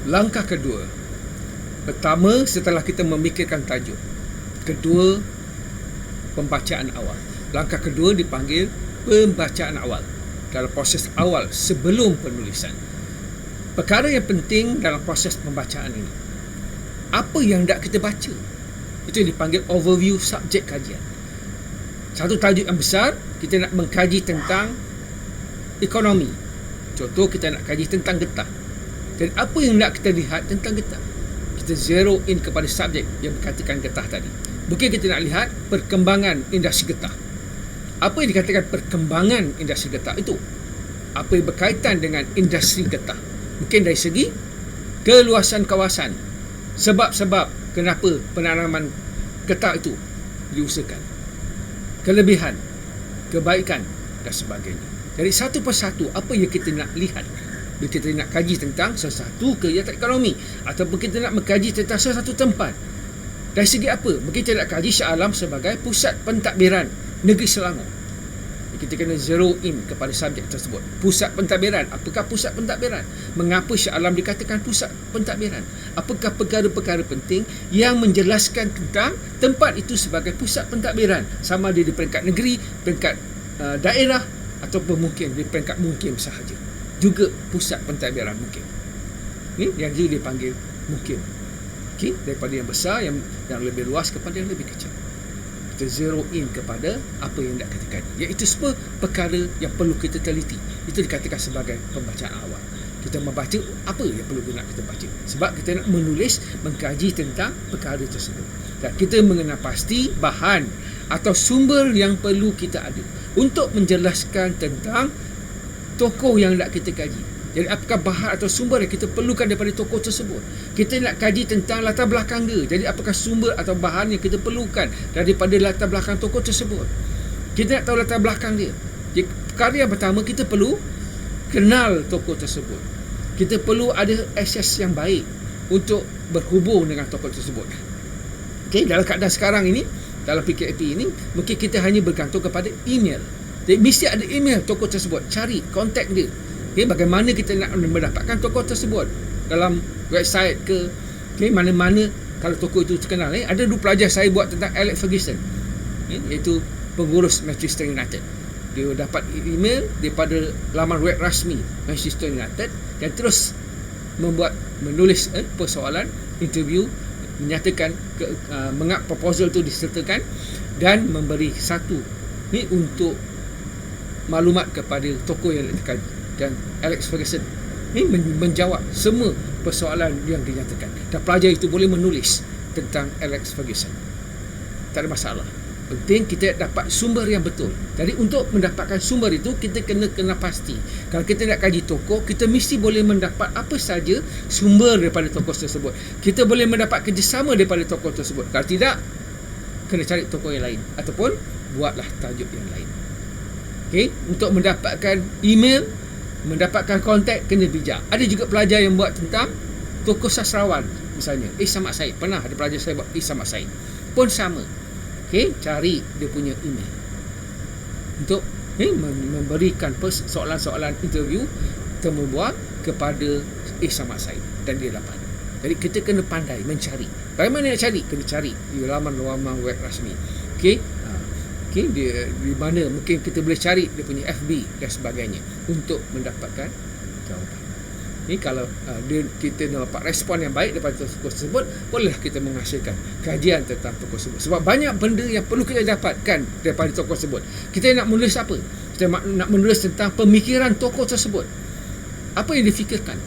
Langkah kedua, pertama setelah kita memikirkan tajuk, kedua pembacaan awal. Langkah kedua dipanggil pembacaan awal, dalam proses awal sebelum penulisan. Perkara yang penting dalam proses pembacaan ini, apa yang nak kita baca, itu yang dipanggil overview subjek kajian. Satu tajuk yang besar, kita nak mengkaji tentang ekonomi. Contoh, kita nak kaji tentang getah. Dan apa yang nak kita lihat tentang getah? Kita zero in kepada subjek yang berkaitan getah tadi. Mungkin kita nak lihat perkembangan industri getah. Apa yang dikatakan perkembangan industri getah itu? Apa yang berkaitan dengan industri getah? Mungkin dari segi keluasan kawasan, sebab-sebab kenapa penanaman getah itu diusahakan, kelebihan, kebaikan dan sebagainya. Jadi satu persatu apa yang kita nak lihat bila kita nak kaji tentang sesuatu kegiatan ekonomi, ataupun kita nak mengkaji tentang sesuatu tempat. Dari segi apa? Mungkin kita nak kaji Shah Alam sebagai pusat pentadbiran negeri Selangor. Kita kena zero in kepada subjek tersebut. Pusat pentadbiran. Apakah pusat pentadbiran? Mengapa Shah Alam dikatakan pusat pentadbiran? Apakah perkara-perkara penting yang menjelaskan tentang tempat itu sebagai pusat pentadbiran? Sama ada di peringkat negeri, peringkat daerah, ataupun mungkin di peringkat mukim sahaja. Juga pusat pentadbiran mukim. Ini yang juga dipanggil mukim. Okay? Daripada yang besar, yang lebih luas kepada yang lebih kecil. Kita zero in kepada apa yang nak katakan, iaitu semua perkara yang perlu kita teliti. Itu dikatakan sebagai pembacaan awal. Kita membaca apa yang perlu nak kita baca, sebab kita nak menulis, mengkaji tentang perkara tersebut, dan kita mengenal pasti bahan atau sumber yang perlu kita ada untuk menjelaskan tentang tokoh yang nak kita kaji. Jadi apakah bahan atau sumber yang kita perlukan daripada tokoh tersebut? Kita nak kaji tentang latar belakang dia. Jadi apakah sumber atau bahan yang kita perlukan daripada latar belakang tokoh tersebut? Kita nak tahu latar belakang dia. Jadi perkara yang pertama, kita perlu kenal tokoh tersebut. Kita perlu ada akses yang baik untuk berhubung dengan tokoh tersebut. Okay, dalam keadaan sekarang ini, dalam PKP ini, mungkin kita hanya bergantung kepada email. Jadi mesti ada email tokoh tersebut. Cari kontak dia. Okay, bagaimana kita nak mendapatkan tokoh tersebut dalam website ke, okay, mana-mana kalau tokoh itu terkenal. Ada dua pelajar saya buat tentang Alex Ferguson, iaitu pengurus Manchester United. Dia dapat email daripada laman web rasmi Manchester United dan terus menulis persoalan interview, menyatakan mengapa proposal itu disertakan dan memberi satu untuk maklumat kepada tokoh yang dikaji. Dan Alex Ferguson menjawab semua persoalan yang dinyatakan, dan pelajar itu boleh menulis tentang Alex Ferguson. Tak ada masalah. Penting kita dapat sumber yang betul. Jadi untuk mendapatkan sumber itu, kita kena pasti. Kalau kita nak kaji tokoh, kita mesti boleh mendapat apa saja sumber daripada tokoh tersebut. Kita boleh mendapat kerjasama daripada tokoh tersebut. Kalau tidak, kena cari tokoh yang lain, ataupun buatlah tajuk yang lain. Okay? Untuk mendapatkan email, mendapatkan kontak, kena bijak. Ada juga pelajar yang buat tentang tokoh sastrawan, misalnya Samad Said. Pernah ada pelajar saya buat Samad Said pun sama. Okay, cari dia punya email untuk memberikan soalan-soalan interview temu bual kepada Samad Said, dan dia dapat. Jadi kita kena pandai mencari. Bagaimana nak cari? Kena cari di laman-laman web rasmi. Okay, dia di mana mungkin kita boleh cari dia punya FB dan sebagainya untuk mendapatkan jawapan. Ini kalau kita dapat respon yang baik daripada tokoh tersebut, bolehlah kita menghasilkan kajian tentang tokoh tersebut. Sebab banyak benda yang perlu kita dapatkan daripada tokoh tersebut. Kita nak menulis apa? Kita nak menulis tentang pemikiran tokoh tersebut. Apa yang difikirkan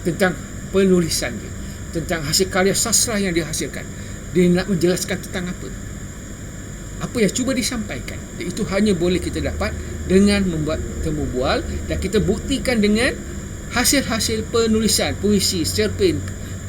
tentang penulisan dia, tentang hasil karya sastra yang dihasilkan. Dia nak menjelaskan tentang apa yang cuba disampaikan. Itu hanya boleh kita dapat dengan membuat temu bual, dan kita buktikan dengan hasil-hasil penulisan, puisi, cerpen,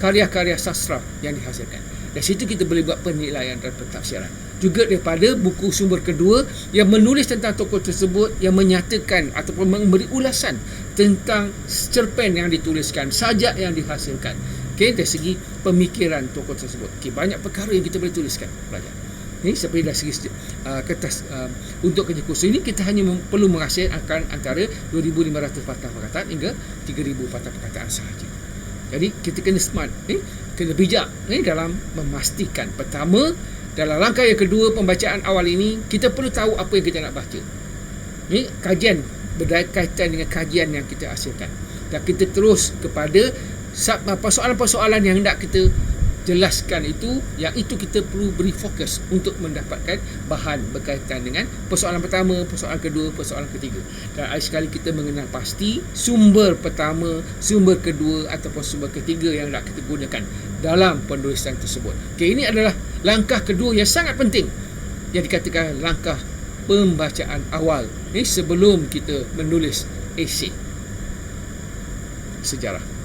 karya-karya sastra yang dihasilkan. Dari situ kita boleh buat penilaian dan pentafsiran. Juga daripada buku sumber kedua yang menulis tentang tokoh tersebut, yang menyatakan ataupun memberi ulasan tentang cerpen yang dituliskan, sajak yang dihasilkan. Okay, dari segi pemikiran tokoh tersebut. Okay, banyak perkara yang kita boleh tuliskan, pelajar. Ini seperti dari segi kertas untuk kerja kursus ini, kita hanya perlu menghasilkan antara 2,500 patah perkataan hingga 3,000 patah perkataan sahaja. Jadi kita kena smart, kena bijak dalam memastikan. Pertama, dalam langkah yang kedua pembacaan awal ini, kita perlu tahu apa yang kita nak baca. Kajian berkaitan dengan kajian yang kita hasilkan, dan kita terus kepada persoalan-persoalan yang hendak kita jelaskan itu, yang itu kita perlu beri fokus untuk mendapatkan bahan berkaitan dengan persoalan pertama, persoalan kedua, persoalan ketiga. Dan sekali kita mengenal pasti sumber pertama, sumber kedua ataupun sumber ketiga yang nak kita gunakan dalam penulisan tersebut. Ini adalah langkah kedua yang sangat penting, yang dikatakan langkah pembacaan awal sebelum kita menulis esei sejarah.